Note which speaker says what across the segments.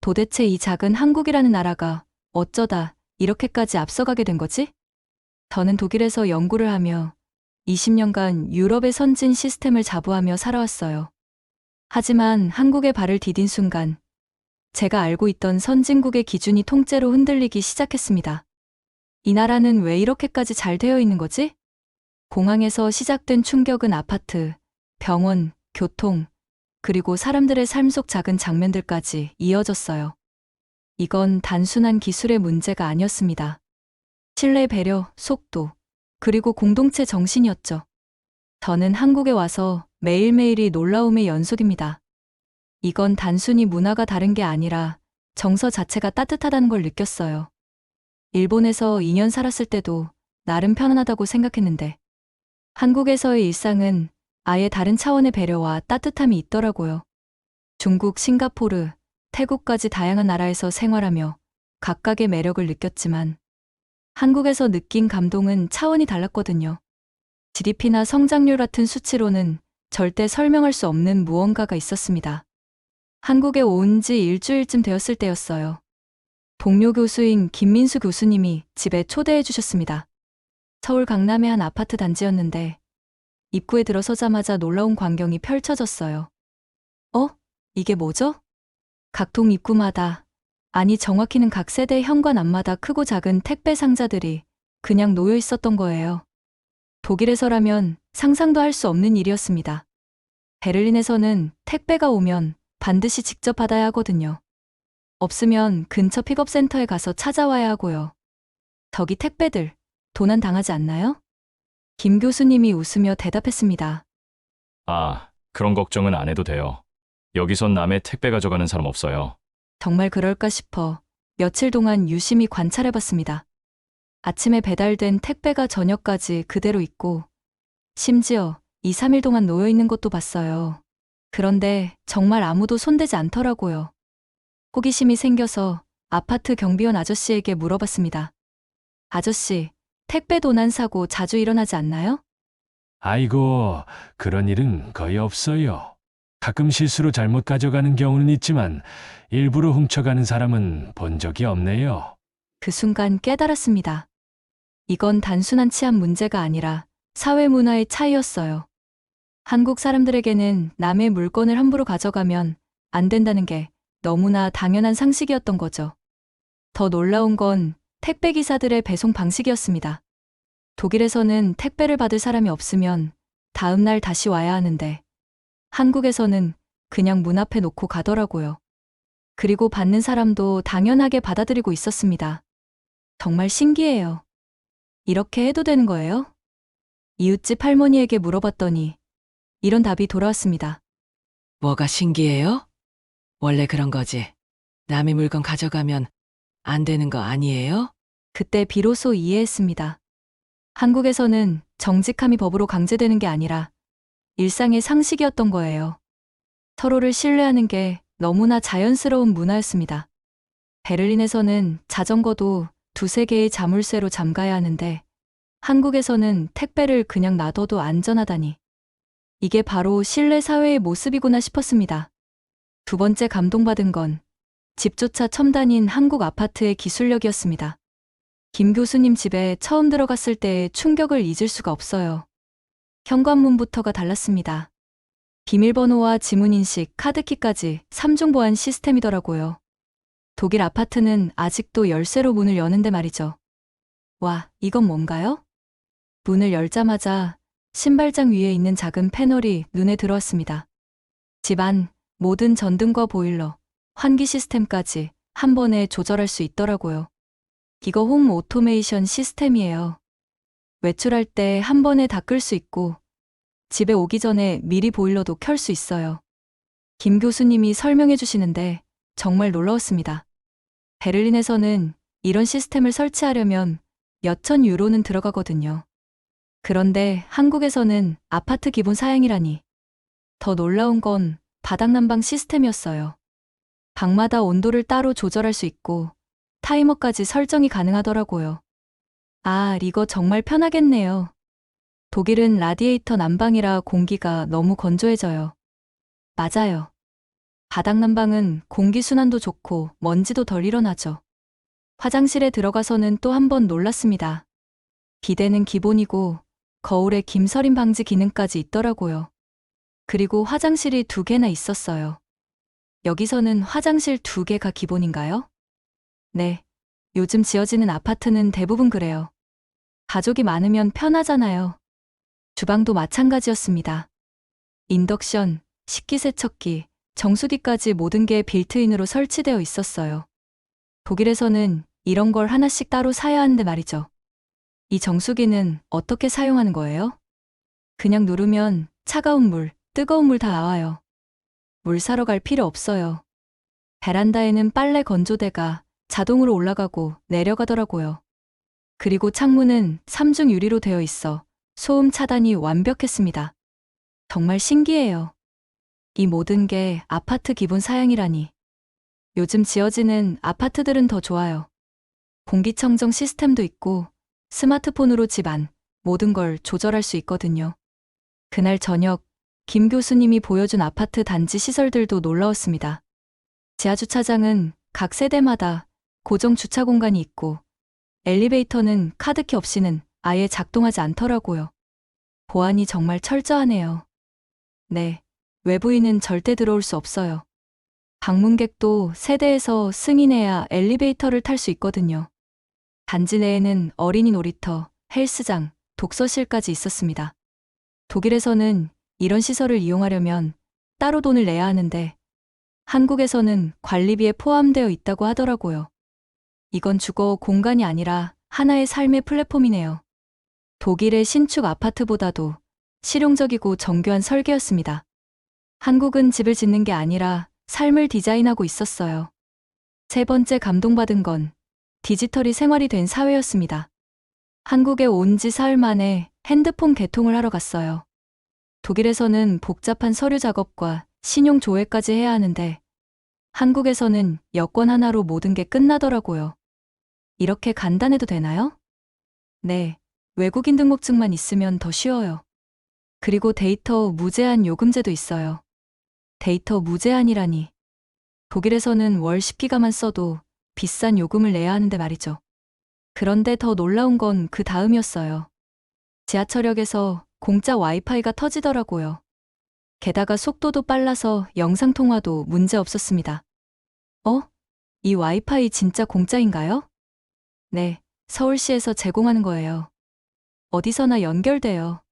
Speaker 1: 도대체 이 작은 한국이라는 나라가 어쩌다 이렇게까지 앞서가게 된 거지? 저는 독일에서 연구를 하며 20년간 유럽의 선진 시스템을 자부하며 살아왔어요. 하지만 한국에 발을 디딘 순간 제가 알고 있던 선진국의 기준이 통째로 흔들리기 시작했습니다. 이 나라는 왜 이렇게까지 잘 되어 있는 거지? 공항에서 시작된 충격은 아파트, 병원, 교통, 그리고 사람들의 삶 속 작은 장면들까지 이어졌어요. 이건 단순한 기술의 문제가 아니었습니다. 신뢰, 배려, 속도, 그리고 공동체 정신이었죠. 저는 한국에 와서 매일매일이 놀라움의 연속입니다. 이건 단순히 문화가 다른 게 아니라 정서 자체가 따뜻하다는 걸 느꼈어요. 일본에서 2년 살았을 때도 나름 편안하다고 생각했는데 한국에서의 일상은 아예 다른 차원의 배려와 따뜻함이 있더라고요. 중국, 싱가포르, 태국까지 다양한 나라에서 생활하며 각각의 매력을 느꼈지만 한국에서 느낀 감동은 차원이 달랐거든요. GDP나 성장률 같은 수치로는 절대 설명할 수 없는 무언가가 있었습니다. 한국에 온 지 일주일쯤 되었을 때였어요. 동료 교수인 김민수 교수님이 집에 초대해 주셨습니다. 서울 강남의 한 아파트 단지였는데 입구에 들어서자마자 놀라운 광경이 펼쳐졌어요. 이게 뭐죠? 각동 입구마다, 아니 정확히는 각 세대 현관 앞마다 크고 작은 택배 상자들이 그냥 놓여 있었던 거예요. 독일에서라면 상상도 할 수 없는 일이었습니다. 베를린에서는 택배가 오면 반드시 직접 받아야 하거든요. 없으면 근처 픽업센터에 가서 찾아와야 하고요. 저기 택배들, 도난 당하지 않나요? 김 교수님이 웃으며 대답했습니다.
Speaker 2: 아, 그런 걱정은 안 해도 돼요. 여기선 남의 택배 가져가는 사람 없어요.
Speaker 1: 정말 그럴까 싶어 며칠 동안 유심히 관찰해봤습니다. 아침에 배달된 택배가 저녁까지 그대로 있고 심지어 2, 3일 동안 놓여 있는 것도 봤어요. 그런데 정말 아무도 손대지 않더라고요. 호기심이 생겨서 아파트 경비원 아저씨에게 물어봤습니다. 아저씨, 택배 도난 사고 자주 일어나지 않나요?
Speaker 3: 아이고, 그런 일은 거의 없어요. 가끔 실수로 잘못 가져가는 경우는 있지만 일부러 훔쳐가는 사람은 본 적이 없네요.
Speaker 1: 그 순간 깨달았습니다. 이건 단순한 치안 문제가 아니라 사회 문화의 차이였어요. 한국 사람들에게는 남의 물건을 함부로 가져가면 안 된다는 게 너무나 당연한 상식이었던 거죠. 더 놀라운 건 택배 기사들의 배송 방식이었습니다. 독일에서는 택배를 받을 사람이 없으면 다음 날 다시 와야 하는데 한국에서는 그냥 문 앞에 놓고 가더라고요. 그리고 받는 사람도 당연하게 받아들이고 있었습니다. 정말 신기해요. 이렇게 해도 되는 거예요? 이웃집 할머니에게 물어봤더니 이런 답이 돌아왔습니다.
Speaker 4: 뭐가 신기해요? 원래 그런 거지. 남의 물건 가져가면 안 되는 거 아니에요?
Speaker 1: 그때 비로소 이해했습니다. 한국에서는 정직함이 법으로 강제되는 게 아니라 일상의 상식이었던 거예요. 서로를 신뢰하는 게 너무나 자연스러운 문화였습니다. 베를린에서는 자전거도 두세 개의 자물쇠로 잠가야 하는데 한국에서는 택배를 그냥 놔둬도 안전하다니. 이게 바로 신뢰 사회의 모습이구나 싶었습니다. 두 번째 감동받은 건 집조차 첨단인 한국 아파트의 기술력이었습니다. 김 교수님 집에 처음 들어갔을 때의 충격을 잊을 수가 없어요. 현관문부터가 달랐습니다. 비밀번호와 지문인식, 카드키까지 3중 보안 시스템이더라고요. 독일 아파트는 아직도 열쇠로 문을 여는데 말이죠. 와, 이건 뭔가요? 문을 열자마자 신발장 위에 있는 작은 패널이 눈에 들어왔습니다. 집안 모든 전등과 보일러, 환기 시스템까지 한 번에 조절할 수 있더라고요. 이거 홈 오토메이션 시스템이에요. 외출할 때 한 번에 다 끌 수 있고 집에 오기 전에 미리 보일러도 켤 수 있어요. 김 교수님이 설명해 주시는데 정말 놀라웠습니다. 베를린에서는 이런 시스템을 설치하려면 몇천 유로는 들어가거든요. 그런데 한국에서는 아파트 기본 사양이라니. 더 놀라운 건 바닥 난방 시스템이었어요. 방마다 온도를 따로 조절할 수 있고 타이머까지 설정이 가능하더라고요. 아, 이거 정말 편하겠네요. 독일은 라디에이터 난방이라 공기가 너무 건조해져요. 맞아요. 바닥 난방은 공기순환도 좋고 먼지도 덜 일어나죠. 화장실에 들어가서는 또 한 번 놀랐습니다. 비데는 기본이고 거울에 김서림 방지 기능까지 있더라고요. 그리고 화장실이 2개나 있었어요. 여기서는 화장실 2개가 기본인가요? 네. 요즘 지어지는 아파트는 대부분 그래요. 가족이 많으면 편하잖아요. 주방도 마찬가지였습니다. 인덕션, 식기세척기, 정수기까지 모든 게 빌트인으로 설치되어 있었어요. 독일에서는 이런 걸 하나씩 따로 사야 하는데 말이죠. 이 정수기는 어떻게 사용하는 거예요? 그냥 누르면 차가운 물, 뜨거운 물 다 나와요. 물 사러 갈 필요 없어요. 베란다에는 빨래 건조대가 자동으로 올라가고 내려가더라고요. 그리고 창문은 3중 유리로 되어 있어 소음 차단이 완벽했습니다. 정말 신기해요. 이 모든 게 아파트 기본 사양이라니. 요즘 지어지는 아파트들은 더 좋아요. 공기청정 시스템도 있고 스마트폰으로 집 안 모든 걸 조절할 수 있거든요. 그날 저녁 김 교수님이 보여준 아파트 단지 시설들도 놀라웠습니다. 지하주차장은 각 세대마다 고정 주차 공간이 있고 엘리베이터는 카드키 없이는 아예 작동하지 않더라고요. 보안이 정말 철저하네요. 네, 외부인은 절대 들어올 수 없어요. 방문객도 세대에서 승인해야 엘리베이터를 탈 수 있거든요. 단지 내에는 어린이 놀이터, 헬스장, 독서실까지 있었습니다. 독일에서는 이런 시설을 이용하려면 따로 돈을 내야 하는데 한국에서는 관리비에 포함되어 있다고 하더라고요. 이건 주거 공간이 아니라 하나의 삶의 플랫폼이네요. 독일의 신축 아파트보다도 실용적이고 정교한 설계였습니다. 한국은 집을 짓는 게 아니라 삶을 디자인하고 있었어요. 세 번째 감동받은 건 디지털이 생활이 된 사회였습니다. 한국에 온 지 사흘 만에 핸드폰 개통을 하러 갔어요. 독일에서는 복잡한 서류 작업과 신용 조회까지 해야 하는데 한국에서는 여권 하나로 모든 게 끝나더라고요. 이렇게 간단해도 되나요? 네, 외국인 등록증만 있으면 더 쉬워요. 그리고 데이터 무제한 요금제도 있어요. 데이터 무제한이라니. 독일에서는 월 10기가만 써도 비싼 요금을 내야 하는데 말이죠. 그런데 더 놀라운 건 그 다음이었어요. 지하철역에서 공짜 와이파이가 터지더라고요. 게다가 속도도 빨라서 영상통화도 문제 없었습니다. 이 와이파이 진짜 공짜인가요? 네, 서울시에서 제공하는 거예요. 어디서나 연결돼요.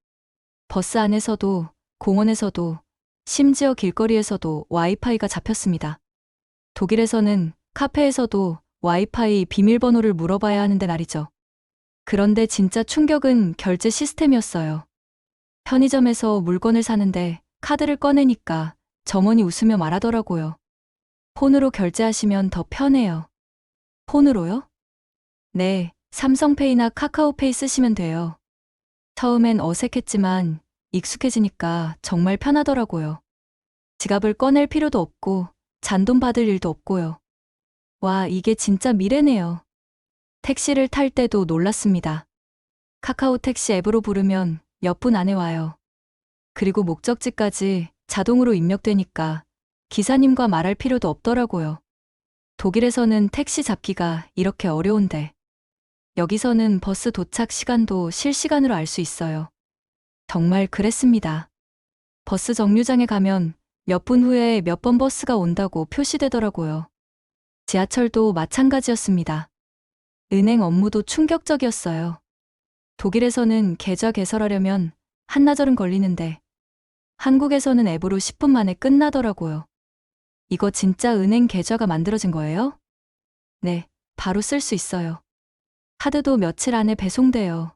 Speaker 1: 버스 안에서도, 공원에서도, 심지어 길거리에서도 와이파이가 잡혔습니다. 독일에서는 카페에서도 와이파이 비밀번호를 물어봐야 하는데 말이죠. 그런데 진짜 충격은 결제 시스템이었어요. 편의점에서 물건을 사는데 카드를 꺼내니까 점원이 웃으며 말하더라고요. 폰으로 결제하시면 더 편해요. 폰으로요? 네, 삼성페이나 카카오페이 쓰시면 돼요. 처음엔 어색했지만 익숙해지니까 정말 편하더라고요. 지갑을 꺼낼 필요도 없고 잔돈 받을 일도 없고요. 와, 이게 진짜 미래네요. 택시를 탈 때도 놀랐습니다. 카카오 택시 앱으로 부르면 몇 분 안에 와요. 그리고 목적지까지 자동으로 입력되니까 기사님과 말할 필요도 없더라고요. 독일에서는 택시 잡기가 이렇게 어려운데 여기서는 버스 도착 시간도 실시간으로 알 수 있어요. 정말 그랬습니다. 버스 정류장에 가면 몇 분 후에 몇 번 버스가 온다고 표시되더라고요. 지하철도 마찬가지였습니다. 은행 업무도 충격적이었어요. 독일에서는 계좌 개설하려면 한나절은 걸리는데 한국에서는 앱으로 10분 만에 끝나더라고요. 이거 진짜 은행 계좌가 만들어진 거예요? 네, 바로 쓸 수 있어요. 카드도 며칠 안에 배송돼요.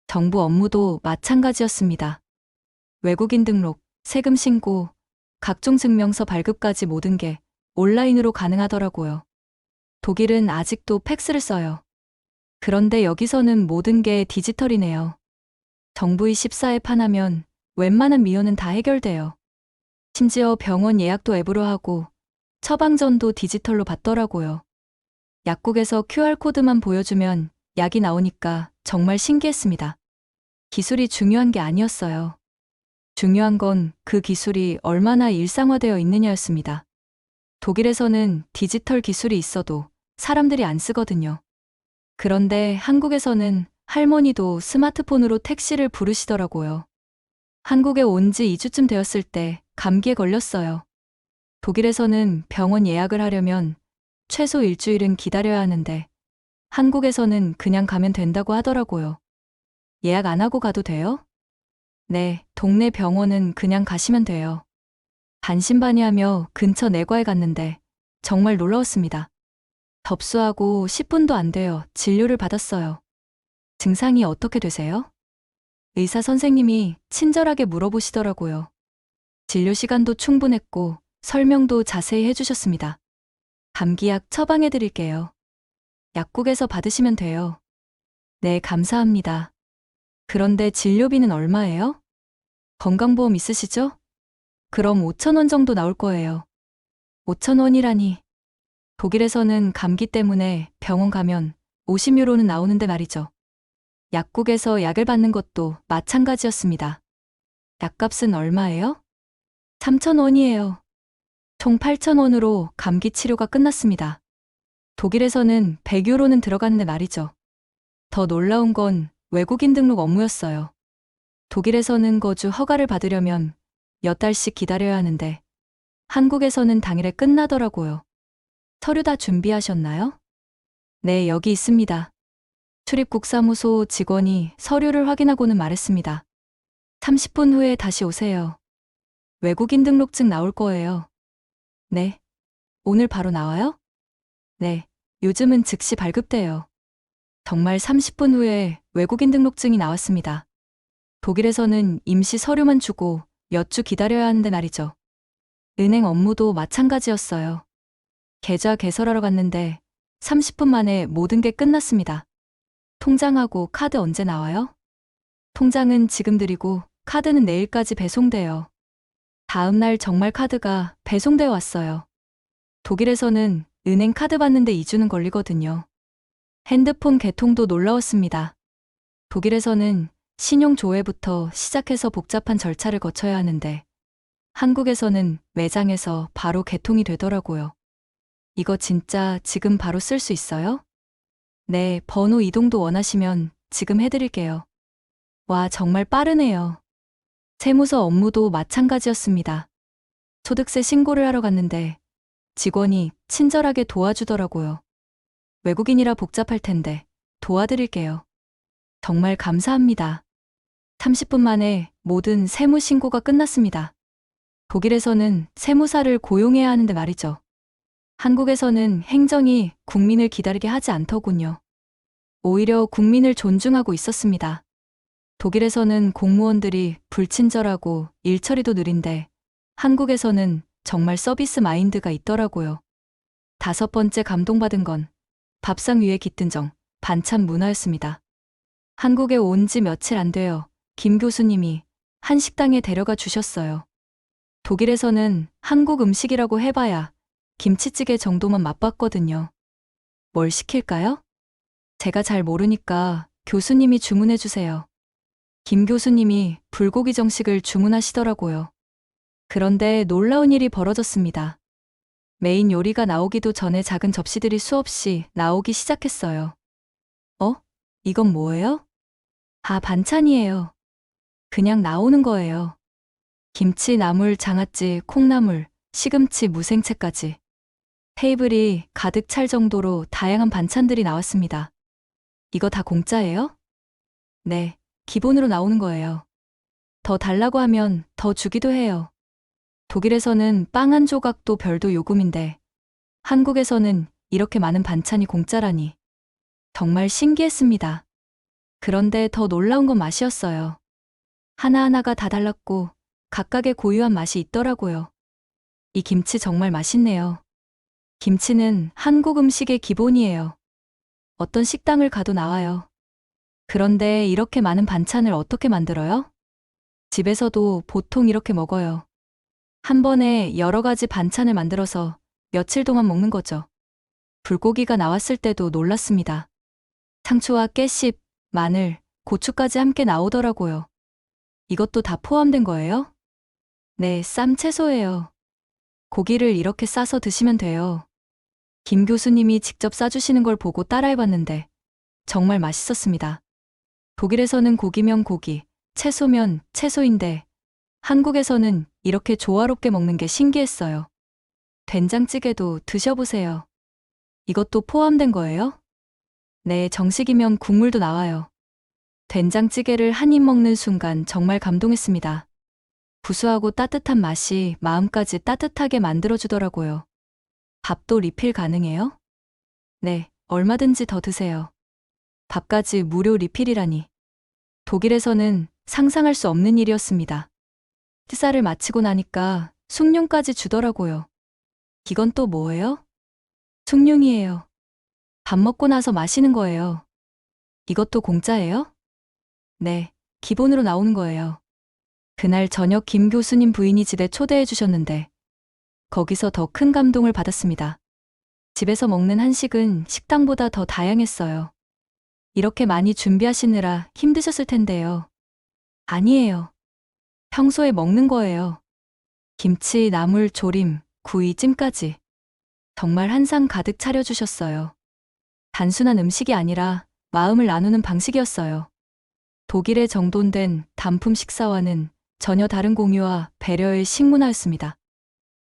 Speaker 1: 정부 업무도 마찬가지였습니다. 외국인 등록, 세금 신고, 각종 증명서 발급까지 모든 게 온라인으로 가능하더라고요. 독일은 아직도 팩스를 써요. 그런데 여기서는 모든 게 디지털이네요. 정부의 14앱 하나면 웬만한 미연은 다 해결돼요. 심지어 병원 예약도 앱으로 하고 처방전도 디지털로 받더라고요. 약국에서 QR코드만 보여주면 약이 나오니까 정말 신기했습니다. 기술이 중요한 게 아니었어요. 중요한 건 그 기술이 얼마나 일상화되어 있느냐였습니다. 독일에서는 디지털 기술이 있어도 사람들이 안 쓰거든요. 그런데 한국에서는 할머니도 스마트폰으로 택시를 부르시더라고요. 한국에 온 지 2주쯤 되었을 때 감기에 걸렸어요. 독일에서는 병원 예약을 하려면 최소 일주일은 기다려야 하는데 한국에서는 그냥 가면 된다고 하더라고요. 예약 안 하고 가도 돼요? 네, 동네 병원은 그냥 가시면 돼요. 반신반의하며 근처 내과에 갔는데 정말 놀라웠습니다. 접수하고 10분도 안 돼요. 진료를 받았어요. 증상이 어떻게 되세요? 의사 선생님이 친절하게 물어보시더라고요. 진료 시간도 충분했고 설명도 자세히 해주셨습니다. 감기약 처방해 드릴게요. 약국에서 받으시면 돼요. 네, 감사합니다. 그런데 진료비는 얼마예요? 건강보험 있으시죠? 그럼 5,000원 정도 나올 거예요. 5,000원이라니. 독일에서는 감기 때문에 병원 가면 50유로는 나오는데 말이죠. 약국에서 약을 받는 것도 마찬가지였습니다. 약값은 얼마예요? 3,000원이에요. 총 8,000원으로 감기 치료가 끝났습니다. 독일에서는 100유로는 들어가는데 말이죠. 더 놀라운 건 외국인 등록 업무였어요. 독일에서는 거주 허가를 받으려면 몇 달씩 기다려야 하는데 한국에서는 당일에 끝나더라고요. 서류 다 준비하셨나요? 네, 여기 있습니다. 출입국 사무소 직원이 서류를 확인하고는 말했습니다. 30분 후에 다시 오세요. 외국인 등록증 나올 거예요. 네. 오늘 바로 나와요? 네. 요즘은 즉시 발급돼요. 정말 30분 후에 외국인 등록증이 나왔습니다. 독일에서는 임시 서류만 주고 몇 주 기다려야 하는데 말이죠. 은행 업무도 마찬가지였어요. 계좌 개설하러 갔는데 30분 만에 모든 게 끝났습니다. 통장하고 카드 언제 나와요? 통장은 지금 드리고 카드는 내일까지 배송돼요. 다음 날 정말 카드가 배송되어 왔어요. 독일에서는 은행 카드 받는데 2주는 걸리거든요. 핸드폰 개통도 놀라웠습니다. 독일에서는 신용 조회부터 시작해서 복잡한 절차를 거쳐야 하는데 한국에서는 매장에서 바로 개통이 되더라고요. 이거 진짜 지금 바로 쓸 수 있어요? 네, 번호 이동도 원하시면 지금 해드릴게요. 와, 정말 빠르네요. 세무서 업무도 마찬가지였습니다. 소득세 신고를 하러 갔는데 직원이 친절하게 도와주더라고요. 외국인이라 복잡할 텐데 도와드릴게요. 정말 감사합니다. 30분 만에 모든 세무 신고가 끝났습니다. 독일에서는 세무사를 고용해야 하는데 말이죠. 한국에서는 행정이 국민을 기다리게 하지 않더군요. 오히려 국민을 존중하고 있었습니다. 독일에서는 공무원들이 불친절하고 일처리도 느린데 한국에서는 정말 서비스 마인드가 있더라고요. 5번째 감동받은 건 밥상 위에 깃든 정, 반찬 문화였습니다. 한국에 온 지 며칠 안 돼요. 김 교수님이 한 식당에 데려가 주셨어요. 독일에서는 한국 음식이라고 해봐야 김치찌개 정도만 맛봤거든요. 뭘 시킬까요? 제가 잘 모르니까 교수님이 주문해 주세요. 김 교수님이 불고기 정식을 주문하시더라고요. 그런데 놀라운 일이 벌어졌습니다. 메인 요리가 나오기도 전에 작은 접시들이 수없이 나오기 시작했어요. 이건 뭐예요? 아, 반찬이에요. 그냥 나오는 거예요. 김치, 나물, 장아찌, 콩나물, 시금치, 무생채까지. 테이블이 가득 찰 정도로 다양한 반찬들이 나왔습니다. 이거 다 공짜예요? 네, 기본으로 나오는 거예요. 더 달라고 하면 더 주기도 해요. 독일에서는 빵 한 조각도 별도 요금인데 한국에서는 이렇게 많은 반찬이 공짜라니. 정말 신기했습니다. 그런데 더 놀라운 건 맛이었어요. 하나하나가 다 달랐고 각각의 고유한 맛이 있더라고요. 이 김치 정말 맛있네요. 김치는 한국 음식의 기본이에요. 어떤 식당을 가도 나와요. 그런데 이렇게 많은 반찬을 어떻게 만들어요? 집에서도 보통 이렇게 먹어요. 한 번에 여러 가지 반찬을 만들어서 며칠 동안 먹는 거죠. 불고기가 나왔을 때도 놀랐습니다. 상추와 깨씹, 마늘, 고추까지 함께 나오더라고요. 이것도 다 포함된 거예요? 네, 쌈 채소예요. 고기를 이렇게 싸서 드시면 돼요. 김 교수님이 직접 싸주시는 걸 보고 따라해봤는데 정말 맛있었습니다. 독일에서는 고기면 고기, 채소면 채소인데 한국에서는 이렇게 조화롭게 먹는 게 신기했어요. 된장찌개도 드셔보세요. 이것도 포함된 거예요? 네, 정식이면 국물도 나와요. 된장찌개를 한 입 먹는 순간 정말 감동했습니다. 구수하고 따뜻한 맛이 마음까지 따뜻하게 만들어주더라고요. 밥도 리필 가능해요? 네, 얼마든지 더 드세요. 밥까지 무료 리필이라니. 독일에서는 상상할 수 없는 일이었습니다. 식사를 마치고 나니까 숭늉까지 주더라고요. 이건 또 뭐예요? 숭늉이에요. 밥 먹고 나서 마시는 거예요. 이것도 공짜예요? 네, 기본으로 나오는 거예요. 그날 저녁 김 교수님 부인이 집에 초대해 주셨는데 거기서 더 큰 감동을 받았습니다. 집에서 먹는 한식은 식당보다 더 다양했어요. 이렇게 많이 준비하시느라 힘드셨을 텐데요. 아니에요. 평소에 먹는 거예요. 김치, 나물, 조림, 구이, 찜까지. 정말 한 상 가득 차려주셨어요. 단순한 음식이 아니라 마음을 나누는 방식이었어요. 독일의 정돈된 단품 식사와는 전혀 다른 공유와 배려의 식문화였습니다.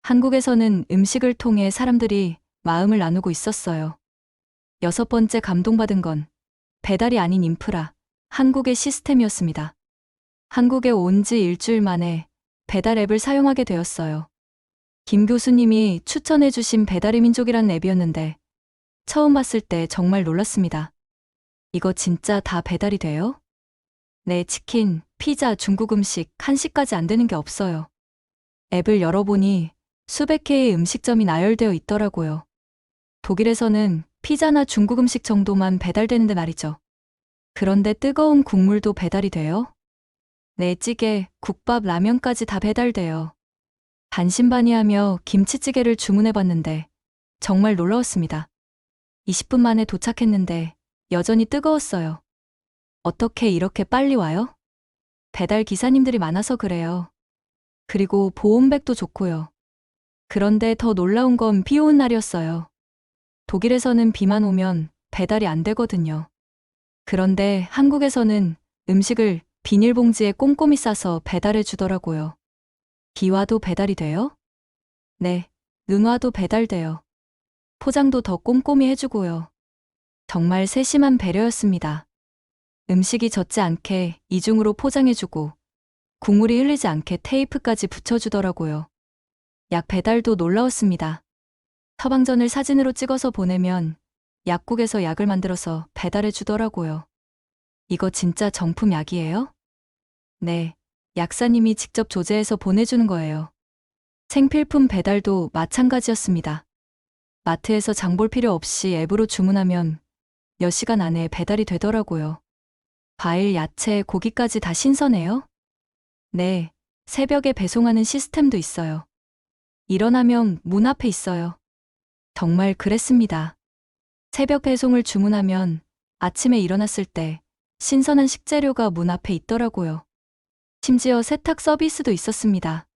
Speaker 1: 한국에서는 음식을 통해 사람들이 마음을 나누고 있었어요. 6번째 감동받은 건 배달이 아닌 인프라, 한국의 시스템이었습니다. 한국에 온 지 일주일 만에 배달 앱을 사용하게 되었어요. 김 교수님이 추천해 주신 배달의 민족이라는 앱이었는데 처음 봤을 때 정말 놀랐습니다. 이거 진짜 다 배달이 돼요? 네, 치킨, 피자, 중국 음식, 한식까지 안 되는 게 없어요. 앱을 열어보니 수백 개의 음식점이 나열되어 있더라고요. 독일에서는 피자나 중국 음식 정도만 배달되는데 말이죠. 그런데 뜨거운 국물도 배달이 돼요? 네, 찌개, 국밥, 라면까지 다 배달돼요. 반신반의하며 김치찌개를 주문해봤는데 정말 놀라웠습니다. 20분 만에 도착했는데 여전히 뜨거웠어요. 어떻게 이렇게 빨리 와요? 배달 기사님들이 많아서 그래요. 그리고 보온백도 좋고요. 그런데 더 놀라운 건 비 오는 날이었어요. 독일에서는 비만 오면 배달이 안 되거든요. 그런데 한국에서는 음식을 비닐봉지에 꼼꼼히 싸서 배달해 주더라고요. 비 와도 배달이 돼요? 네, 눈 와도 배달돼요. 포장도 더 꼼꼼히 해주고요. 정말 세심한 배려였습니다. 음식이 젖지 않게 이중으로 포장해주고 국물이 흘리지 않게 테이프까지 붙여주더라고요. 약 배달도 놀라웠습니다. 처방전을 사진으로 찍어서 보내면 약국에서 약을 만들어서 배달해 주더라고요. 이거 진짜 정품 약이에요? 네, 약사님이 직접 조제해서 보내주는 거예요. 생필품 배달도 마찬가지였습니다. 마트에서 장볼 필요 없이 앱으로 주문하면 몇 시간 안에 배달이 되더라고요. 과일, 야채, 고기까지 다 신선해요? 네, 새벽에 배송하는 시스템도 있어요. 일어나면 문 앞에 있어요. 정말 그랬습니다. 새벽 배송을 주문하면 아침에 일어났을 때 신선한 식재료가 문 앞에 있더라고요. 심지어 세탁 서비스도 있었습니다.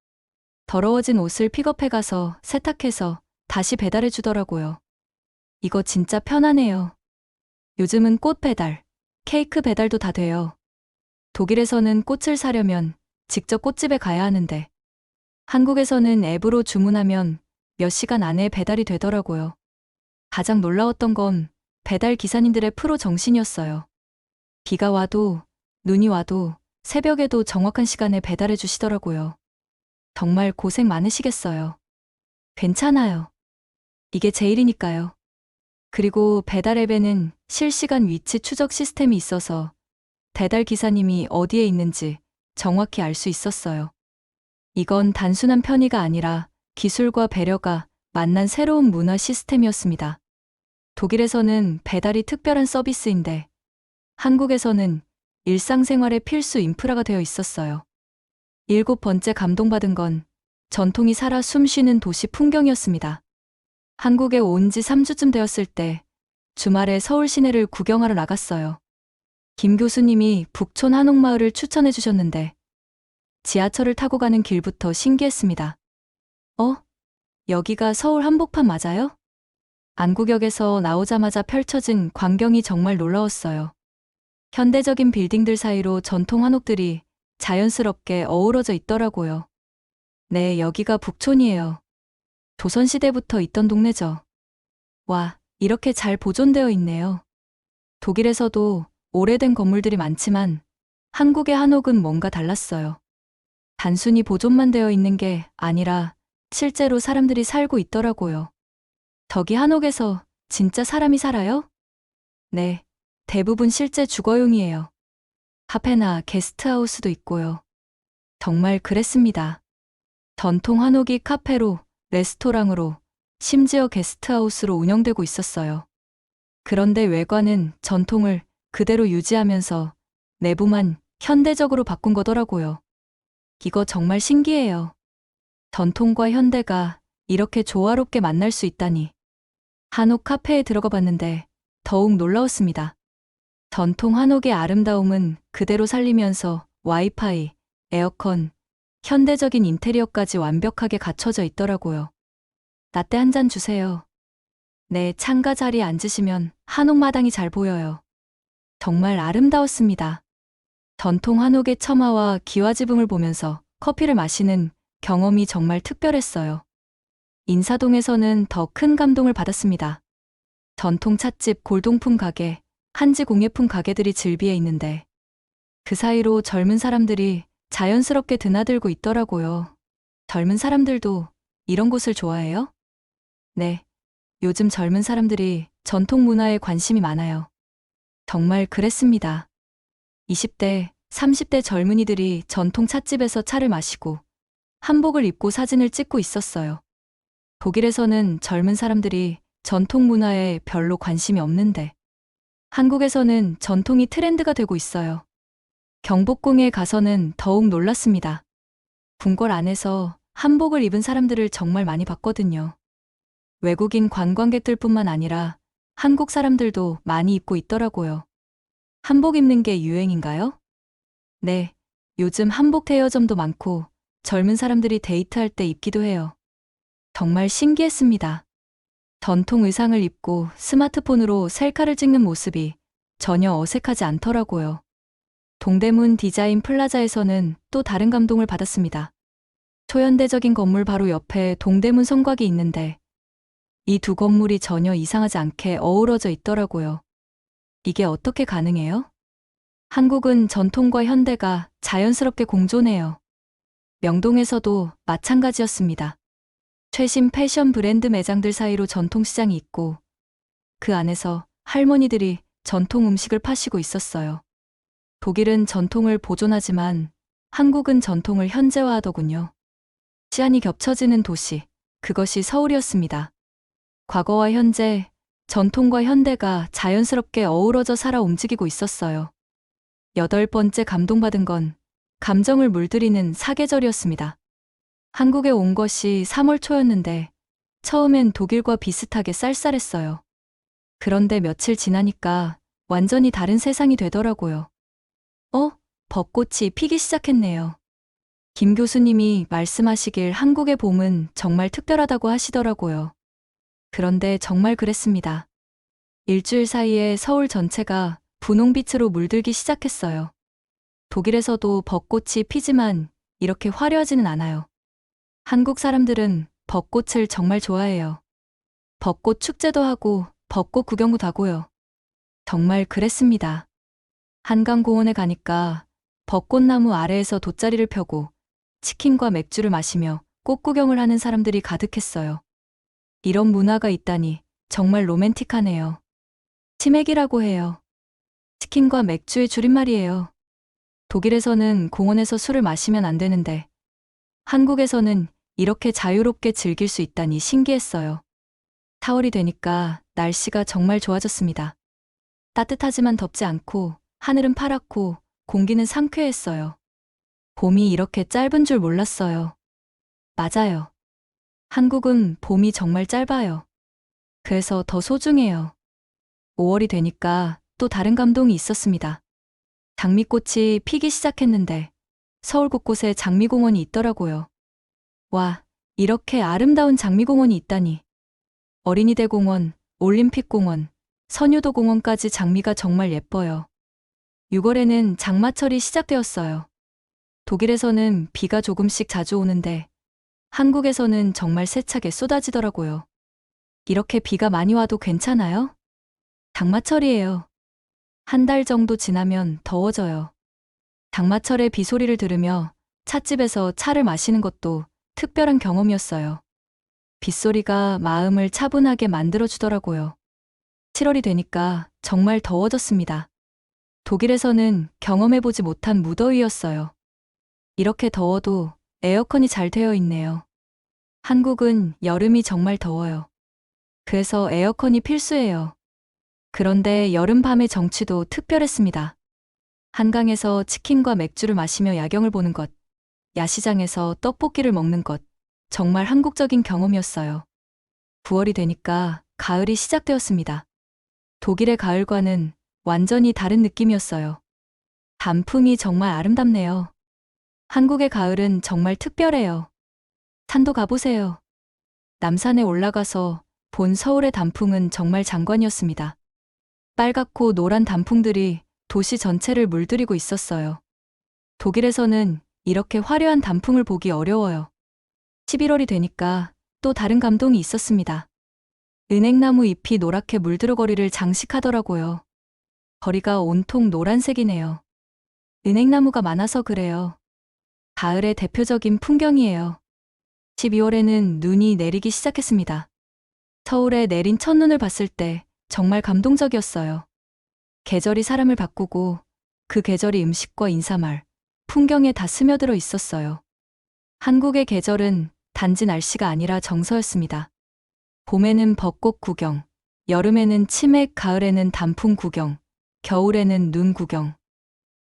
Speaker 1: 더러워진 옷을 픽업해 가서 세탁해서 다시 배달해 주더라고요. 이거 진짜 편하네요. 요즘은 꽃 배달, 케이크 배달도 다 돼요. 독일에서는 꽃을 사려면 직접 꽃집에 가야 하는데 한국에서는 앱으로 주문하면 몇 시간 안에 배달이 되더라고요. 가장 놀라웠던 건 배달 기사님들의 프로 정신이었어요. 비가 와도 눈이 와도 새벽에도 정확한 시간에 배달해 주시더라고요. 정말 고생 많으시겠어요. 괜찮아요. 이게 제일이니까요. 그리고 배달 앱에는 실시간 위치 추적 시스템이 있어서 배달 기사님이 어디에 있는지 정확히 알 수 있었어요. 이건 단순한 편의가 아니라 기술과 배려가 만난 새로운 문화 시스템이었습니다. 독일에서는 배달이 특별한 서비스인데 한국에서는 일상생활의 필수 인프라가 되어 있었어요. 7번째 감동받은 건 전통이 살아 숨쉬는 도시 풍경이었습니다. 한국에 온 지 3주쯤 되었을 때 주말에 서울 시내를 구경하러 나갔어요. 김 교수님이 북촌 한옥마을을 추천해 주셨는데 지하철을 타고 가는 길부터 신기했습니다. 여기가 서울 한복판 맞아요? 안구역에서 나오자마자 펼쳐진 광경이 정말 놀라웠어요. 현대적인 빌딩들 사이로 전통 한옥들이 자연스럽게 어우러져 있더라고요. 네, 여기가 북촌이에요. 조선시대부터 있던 동네죠. 와, 이렇게 잘 보존되어 있네요. 독일에서도 오래된 건물들이 많지만 한국의 한옥은 뭔가 달랐어요. 단순히 보존만 되어 있는 게 아니라 실제로 사람들이 살고 있더라고요. 저기 한옥에서 진짜 사람이 살아요? 네, 대부분 실제 주거용이에요. 카페나 게스트하우스도 있고요. 정말 그랬습니다. 전통 한옥이 카페로, 레스토랑으로, 심지어 게스트하우스로 운영되고 있었어요. 그런데 외관은 전통을 그대로 유지하면서 내부만 현대적으로 바꾼 거더라고요. 이거 정말 신기해요. 전통과 현대가 이렇게 조화롭게 만날 수 있다니. 한옥 카페에 들어가 봤는데 더욱 놀라웠습니다. 전통 한옥의 아름다움은 그대로 살리면서 와이파이, 에어컨, 현대적인 인테리어까지 완벽하게 갖춰져 있더라고요. 라떼 한 잔 주세요. 네, 창가 자리에 앉으시면 한옥 마당이 잘 보여요. 정말 아름다웠습니다. 전통 한옥의 처마와 기와지붕을 보면서 커피를 마시는 경험이 정말 특별했어요. 인사동에서는 더 큰 감동을 받았습니다. 전통 찻집, 골동품 가게, 한지 공예품 가게들이 즐비해 있는데 그 사이로 젊은 사람들이 자연스럽게 드나들고 있더라고요. 젊은 사람들도 이런 곳을 좋아해요? 네, 요즘 젊은 사람들이 전통 문화에 관심이 많아요. 정말 그랬습니다. 20대, 30대 젊은이들이 전통 찻집에서 차를 마시고 한복을 입고 사진을 찍고 있었어요. 독일에서는 젊은 사람들이 전통 문화에 별로 관심이 없는데 한국에서는 전통이 트렌드가 되고 있어요. 경복궁에 가서는 더욱 놀랐습니다. 궁궐 안에서 한복을 입은 사람들을 정말 많이 봤거든요. 외국인 관광객들뿐만 아니라 한국 사람들도 많이 입고 있더라고요. 한복 입는 게 유행인가요? 네, 요즘 한복 대여점도 많고 젊은 사람들이 데이트할 때 입기도 해요. 정말 신기했습니다. 전통 의상을 입고 스마트폰으로 셀카를 찍는 모습이 전혀 어색하지 않더라고요. 동대문 디자인 플라자에서는 또 다른 감동을 받았습니다. 초현대적인 건물 바로 옆에 동대문 성곽이 있는데 이 두 건물이 전혀 이상하지 않게 어우러져 있더라고요. 이게 어떻게 가능해요? 한국은 전통과 현대가 자연스럽게 공존해요. 명동에서도 마찬가지였습니다. 최신 패션 브랜드 매장들 사이로 전통시장이 있고 그 안에서 할머니들이 전통 음식을 파시고 있었어요. 독일은 전통을 보존하지만 한국은 전통을 현재화하더군요. 시안이 겹쳐지는 도시, 그것이 서울이었습니다. 과거와 현재, 전통과 현대가 자연스럽게 어우러져 살아 움직이고 있었어요. 8번째 감동받은 건 감정을 물들이는 사계절이었습니다. 한국에 온 것이 3월 초였는데 처음엔 독일과 비슷하게 쌀쌀했어요. 그런데 며칠 지나니까 완전히 다른 세상이 되더라고요. 벚꽃이 피기 시작했네요. 김 교수님이 말씀하시길 한국의 봄은 정말 특별하다고 하시더라고요. 그런데 정말 그랬습니다. 일주일 사이에 서울 전체가 분홍빛으로 물들기 시작했어요. 독일에서도 벚꽃이 피지만 이렇게 화려하지는 않아요. 한국 사람들은 벚꽃을 정말 좋아해요. 벚꽃 축제도 하고 벚꽃 구경도 하고요. 정말 그랬습니다. 한강공원에 가니까 벚꽃나무 아래에서 돗자리를 펴고 치킨과 맥주를 마시며 꽃 구경을 하는 사람들이 가득했어요. 이런 문화가 있다니 정말 로맨틱하네요. 치맥이라고 해요. 치킨과 맥주의 줄임말이에요. 독일에서는 공원에서 술을 마시면 안 되는데 한국에서는 이렇게 자유롭게 즐길 수 있다니 신기했어요. 4월이 되니까 날씨가 정말 좋아졌습니다. 따뜻하지만 덥지 않고 하늘은 파랗고 공기는 상쾌했어요. 봄이 이렇게 짧은 줄 몰랐어요. 맞아요. 한국은 봄이 정말 짧아요. 그래서 더 소중해요. 5월이 되니까 또 다른 감동이 있었습니다. 장미꽃이 피기 시작했는데 서울 곳곳에 장미공원이 있더라고요. 와, 이렇게 아름다운 장미공원이 있다니. 어린이대 공원, 올림픽 공원, 선유도 공원까지 장미가 정말 예뻐요. 6월에는 장마철이 시작되었어요. 독일에서는 비가 조금씩 자주 오는데 한국에서는 정말 세차게 쏟아지더라고요. 이렇게 비가 많이 와도 괜찮아요? 장마철이에요. 한 달 정도 지나면 더워져요. 장마철에 비 소리를 들으며 찻집에서 차를 마시는 것도 특별한 경험이었어요. 빗소리가 마음을 차분하게 만들어주더라고요. 7월이 되니까 정말 더워졌습니다. 독일에서는 경험해보지 못한 무더위였어요. 이렇게 더워도 에어컨이 잘 되어 있네요. 한국은 여름이 정말 더워요. 그래서 에어컨이 필수예요. 그런데 여름밤의 정취도 특별했습니다. 한강에서 치킨과 맥주를 마시며 야경을 보는 것, 야시장에서 떡볶이를 먹는 것, 정말 한국적인 경험이었어요. 9월이 되니까 가을이 시작되었습니다. 독일의 가을과는 완전히 다른 느낌이었어요. 단풍이 정말 아름답네요. 한국의 가을은 정말 특별해요. 산도 가보세요. 남산에 올라가서 본 서울의 단풍은 정말 장관이었습니다. 빨갛고 노란 단풍들이 도시 전체를 물들이고 있었어요. 독일에서는 이렇게 화려한 단풍을 보기 어려워요. 11월이 되니까 또 다른 감동이 있었습니다. 은행나무 잎이 노랗게 물들어 거리를 장식하더라고요. 거리가 온통 노란색이네요. 은행나무가 많아서 그래요. 가을의 대표적인 풍경이에요. 12월에는 눈이 내리기 시작했습니다. 서울에 내린 첫눈을 봤을 때 정말 감동적이었어요. 계절이 사람을 바꾸고 그 계절이 음식과 인사말, 풍경에 다 스며들어 있었어요. 한국의 계절은 단지 날씨가 아니라 정서였습니다. 봄에는 벚꽃 구경, 여름에는 치맥, 가을에는 단풍 구경, 겨울에는 눈 구경.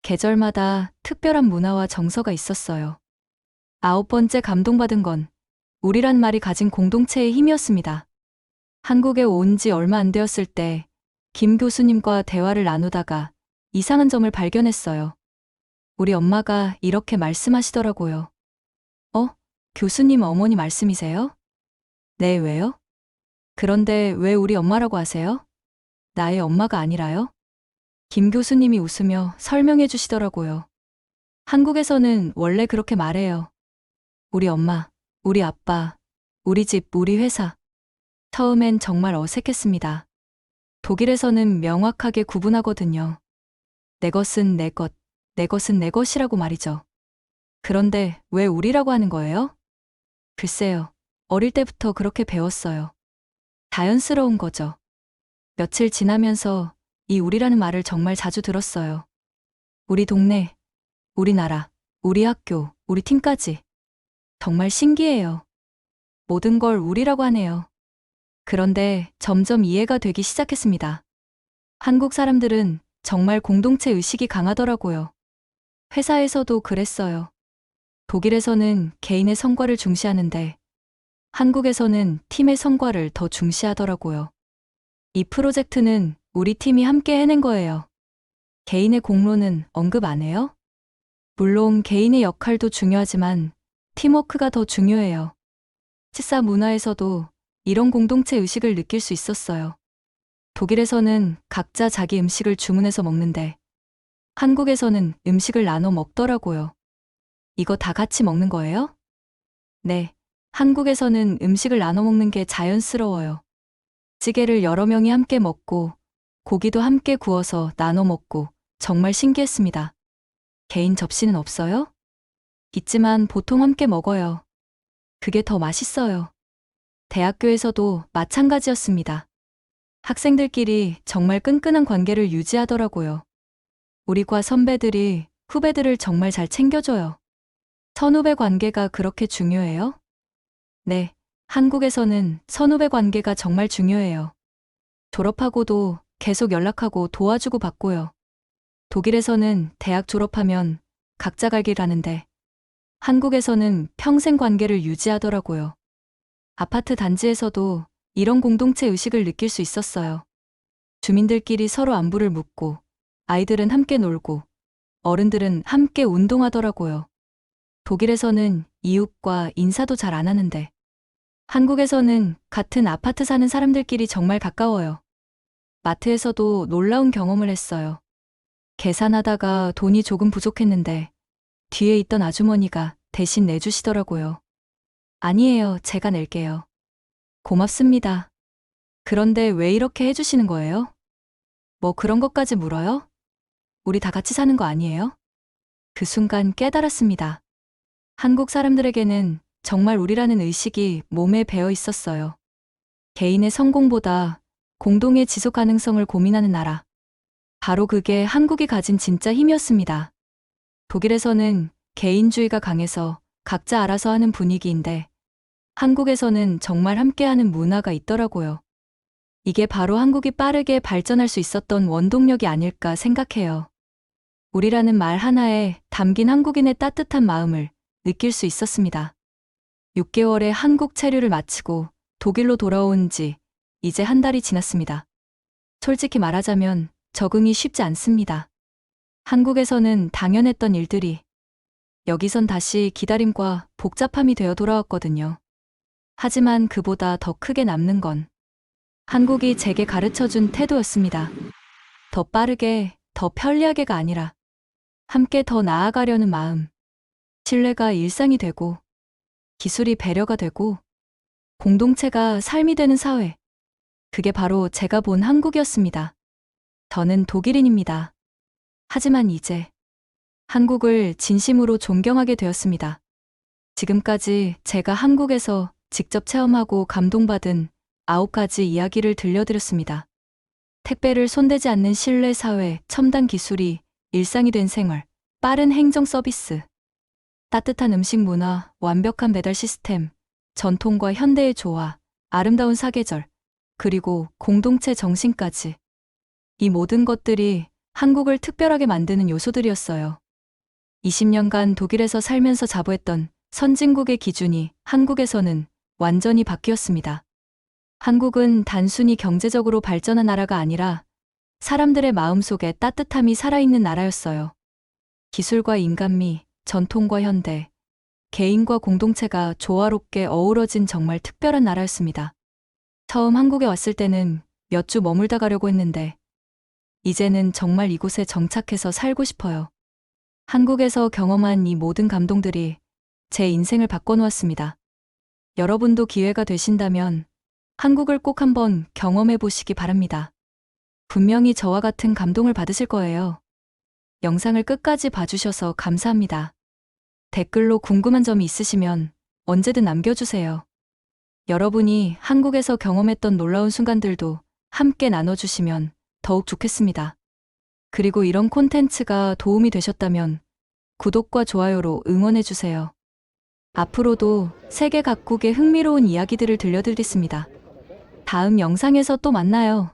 Speaker 1: 계절마다 특별한 문화와 정서가 있었어요. 9번째 감동받은 건 우리란 말이 가진 공동체의 힘이었습니다. 한국에 온 지 얼마 안 되었을 때 김 교수님과 대화를 나누다가 이상한 점을 발견했어요. 우리 엄마가 이렇게 말씀하시더라고요. 교수님 어머니 말씀이세요? 네, 왜요? 그런데 왜 우리 엄마라고 하세요? 나의 엄마가 아니라요? 김 교수님이 웃으며 설명해 주시더라고요. 한국에서는 원래 그렇게 말해요. 우리 엄마, 우리 아빠, 우리 집, 우리 회사. 처음엔 정말 어색했습니다. 독일에서는 명확하게 구분하거든요. 내 것은 내 것, 내 것은 내 것이라고 말이죠. 그런데 왜 우리라고 하는 거예요? 글쎄요, 어릴 때부터 그렇게 배웠어요. 자연스러운 거죠. 며칠 지나면서 이 우리라는 말을 정말 자주 들었어요. 우리 동네, 우리 나라, 우리 학교, 우리 팀까지. 정말 신기해요. 모든 걸 우리라고 하네요. 그런데 점점 이해가 되기 시작했습니다. 한국 사람들은 정말 공동체 의식이 강하더라고요. 회사에서도 그랬어요. 독일에서는 개인의 성과를 중시하는데 한국에서는 팀의 성과를 더 중시하더라고요. 이 프로젝트는 우리 팀이 함께 해낸 거예요. 개인의 공로는 언급 안 해요? 물론 개인의 역할도 중요하지만 팀워크가 더 중요해요. 식사 문화에서도 이런 공동체 의식을 느낄 수 있었어요. 독일에서는 각자 자기 음식을 주문해서 먹는데 한국에서는 음식을 나눠 먹더라고요. 이거 다 같이 먹는 거예요? 네, 한국에서는 음식을 나눠 먹는 게 자연스러워요. 찌개를 여러 명이 함께 먹고 고기도 함께 구워서 나눠 먹고 정말 신기했습니다. 개인 접시는 없어요? 있지만 보통 함께 먹어요. 그게 더 맛있어요. 대학교에서도 마찬가지였습니다. 학생들끼리 정말 끈끈한 관계를 유지하더라고요. 우리 과 선배들이 후배들을 정말 잘 챙겨줘요. 선후배 관계가 그렇게 중요해요? 네, 한국에서는 선후배 관계가 정말 중요해요. 졸업하고도 계속 연락하고 도와주고 받고요. 독일에서는 대학 졸업하면 각자 갈 길 가는데 한국에서는 평생 관계를 유지하더라고요. 아파트 단지에서도 이런 공동체 의식을 느낄 수 있었어요. 주민들끼리 서로 안부를 묻고 아이들은 함께 놀고 어른들은 함께 운동하더라고요. 독일에서는 이웃과 인사도 잘 안 하는데 한국에서는 같은 아파트 사는 사람들끼리 정말 가까워요. 마트에서도 놀라운 경험을 했어요. 계산하다가 돈이 조금 부족했는데 뒤에 있던 아주머니가 대신 내주시더라고요. 아니에요, 제가 낼게요. 고맙습니다. 그런데 왜 이렇게 해주시는 거예요? 뭐 그런 것까지 물어요? 우리 다 같이 사는 거 아니에요? 그 순간 깨달았습니다. 한국 사람들에게는 정말 우리라는 의식이 몸에 배어 있었어요. 개인의 성공보다 공동의 지속 가능성을 고민하는 나라. 바로 그게 한국이 가진 진짜 힘이었습니다. 독일에서는 개인주의가 강해서 각자 알아서 하는 분위기인데 한국에서는 정말 함께하는 문화가 있더라고요. 이게 바로 한국이 빠르게 발전할 수 있었던 원동력이 아닐까 생각해요. 우리라는 말 하나에 담긴 한국인의 따뜻한 마음을 느낄 수 있었습니다. 6개월의 한국 체류를 마치고 독일로 돌아온 지 이제 한 달이 지났습니다. 솔직히 말하자면 적응이 쉽지 않습니다. 한국에서는 당연했던 일들이 여기선 다시 기다림과 복잡함이 되어 돌아왔거든요. 하지만 그보다 더 크게 남는 건 한국이 제게 가르쳐준 태도였습니다. 더 빠르게, 더 편리하게가 아니라 함께 더 나아가려는 마음. 신뢰가 일상이 되고 기술이 배려가 되고 공동체가 삶이 되는 사회. 그게 바로 제가 본 한국이었습니다. 저는 독일인입니다. 하지만 이제 한국을 진심으로 존경하게 되었습니다. 지금까지 제가 한국에서 직접 체험하고 감동받은 9가지 이야기를 들려드렸습니다. 택배를 손대지 않는 신뢰 사회, 첨단 기술이 일상이 된 생활, 빠른 행정 서비스, 따뜻한 음식 문화, 완벽한 배달 시스템, 전통과 현대의 조화, 아름다운 사계절, 그리고 공동체 정신까지. 이 모든 것들이 한국을 특별하게 만드는 요소들이었어요. 20년간 독일에서 살면서 자부했던 선진국의 기준이 한국에서는 완전히 바뀌었습니다. 한국은 단순히 경제적으로 발전한 나라가 아니라 사람들의 마음속에 따뜻함이 살아있는 나라였어요. 기술과 인간미, 전통과 현대, 개인과 공동체가 조화롭게 어우러진 정말 특별한 나라였습니다. 처음 한국에 왔을 때는 몇 주 머물다 가려고 했는데 이제는 정말 이곳에 정착해서 살고 싶어요. 한국에서 경험한 이 모든 감동들이 제 인생을 바꿔놓았습니다. 여러분도 기회가 되신다면 한국을 꼭 한번 경험해 보시기 바랍니다. 분명히 저와 같은 감동을 받으실 거예요. 영상을 끝까지 봐주셔서 감사합니다. 댓글로 궁금한 점이 있으시면 언제든 남겨주세요. 여러분이 한국에서 경험했던 놀라운 순간들도 함께 나눠주시면 더욱 좋겠습니다. 그리고 이런 콘텐츠가 도움이 되셨다면 구독과 좋아요로 응원해주세요. 앞으로도 세계 각국의 흥미로운 이야기들을 들려드리겠습니다. 다음 영상에서 또 만나요.